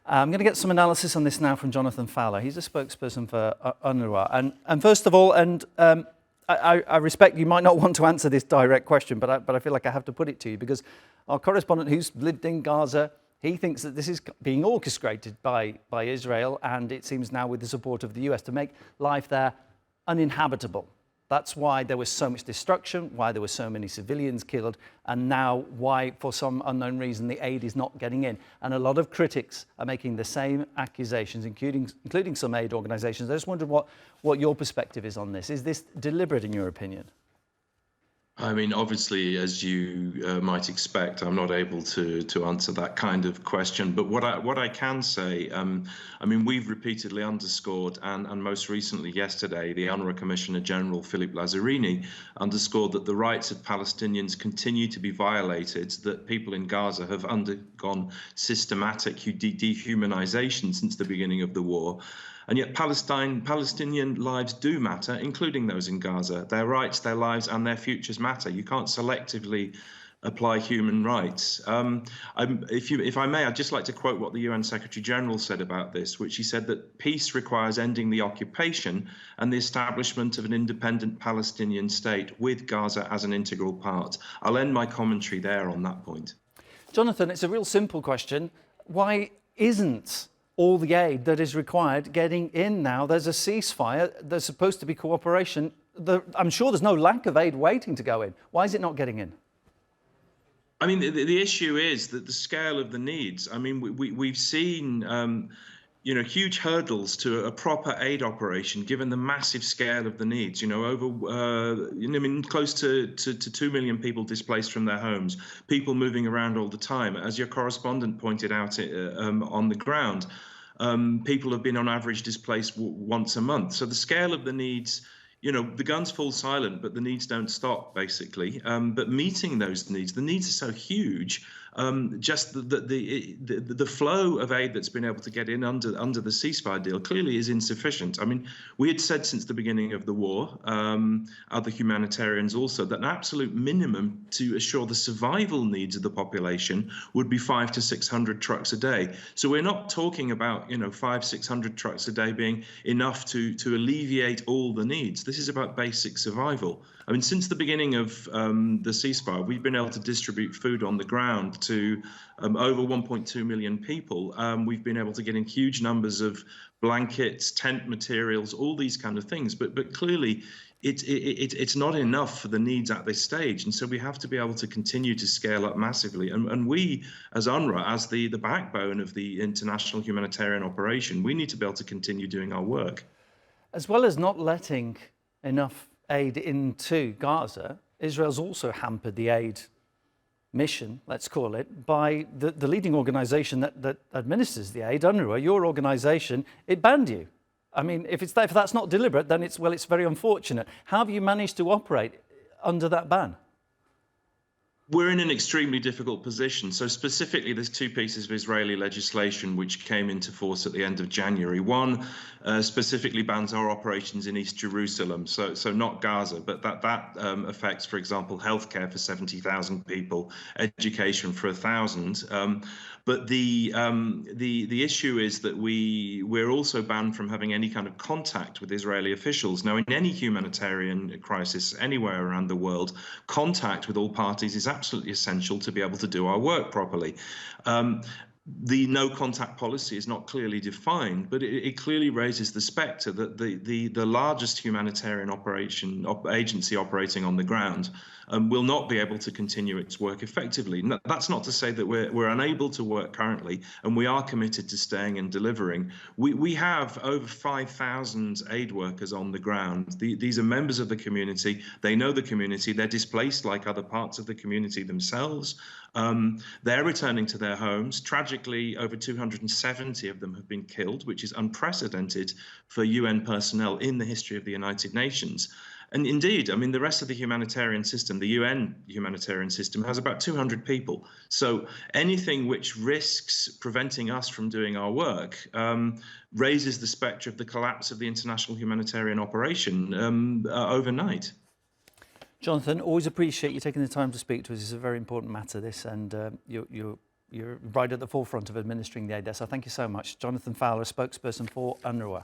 I'm going to get some analysis on this now from Jonathan Fowler. He's a spokesperson for UNRWA. And first of all, I respect you might not want to answer this direct question, but I feel like I have to put it to you because our correspondent who's lived in Gaza, he thinks that this is being orchestrated by Israel, and it seems now with the support of the US to make life there uninhabitable. That's why there was so much destruction, why there were so many civilians killed, and now why, for some unknown reason, the aid is not getting in. And a lot of critics are making the same accusations, including some aid organisations. I just wondered what your perspective is on this. Is this deliberate, in your opinion? I mean, obviously, as you might expect, I'm not able to answer that kind of question. But what I can say, I mean, we've repeatedly underscored, and most recently yesterday, the UNRWA Commissioner General Philippe Lazzarini underscored that the rights of Palestinians continue to be violated, that people in Gaza have undergone systematic dehumanization since the beginning of the war. And yet Palestinian lives do matter, including those in Gaza. Their rights, their lives, and their futures matter. You can't selectively apply human rights. If I may, I'd just like to quote what the UN Secretary General said about this, which he said that peace requires ending the occupation and the establishment of an independent Palestinian state with Gaza as an integral part. I'll end my commentary there on that point. Jonathan, it's a real simple question. Why isn't all the aid that is required getting in now? There's a ceasefire, there's supposed to be cooperation. I'm sure there's no lack of aid waiting to go in. Why is it not getting in? I mean, the issue is that the scale of the needs. I mean, we've seen huge hurdles to a proper aid operation, given the massive scale of the needs. Close to 2 million people displaced from their homes, people moving around all the time. As your correspondent pointed out on the ground, people have been on average displaced once a month. So the scale of the needs, the guns fall silent, but the needs don't stop, basically. But meeting those needs, the needs are so huge. Just the flow of aid that's been able to get in under the ceasefire deal clearly is insufficient. I mean, we had said since the beginning of the war, other humanitarians also, that an absolute minimum to assure the survival needs of the population would be 500 to 600 trucks a day. So we're not talking about 500-600 trucks a day being enough to alleviate all the needs. This is about basic survival. I mean, since the beginning of the ceasefire, we've been able to distribute food on the ground to over 1.2 million people. We've been able to get in huge numbers of blankets, tent materials, all these kind of things. But clearly, it's not enough for the needs at this stage. And so we have to be able to continue to scale up massively. And we, as UNRWA, as the backbone of the international humanitarian operation, we need to be able to continue doing our work. As well as not letting enough aid into Gaza, Israel's also hampered the aid mission, let's call it, by the leading organisation that administers the aid, UNRWA. Your organisation, it banned you. I mean, if that's not deliberate, then it's very unfortunate. How have you managed to operate under that ban? We're in an extremely difficult position. So specifically, there's two pieces of Israeli legislation which came into force at the end of January. One specifically bans our operations in East Jerusalem, so not Gaza, but that affects, for example, healthcare for 70,000 people, education for 1,000. But the issue is that we're also banned from having any kind of contact with Israeli officials. Now, in any humanitarian crisis anywhere around the world, contact with all parties is absolutely essential to be able to do our work properly. The no contact policy is not clearly defined, but it clearly raises the spectre that the largest humanitarian agency operating on the ground will not be able to continue its work effectively. That's not to say that we're unable to work currently, and we are committed to staying and delivering. We have over 5,000 aid workers on the ground. These are members of the community. They know the community. They're displaced like other parts of the community themselves. They're returning to their homes. Tragically, over 270 of them have been killed, which is unprecedented for UN personnel in the history of the United Nations. And indeed, I mean, the rest of the humanitarian system, the UN humanitarian system, has about 200 people. So anything which risks preventing us from doing our work raises the spectre of the collapse of the international humanitarian operation overnight. Jonathan, always appreciate you taking the time to speak to us. It's a very important matter, this, and your you're right at the forefront of administering the aid there. So thank you so much. Jonathan Fowler, spokesperson for UNRWA.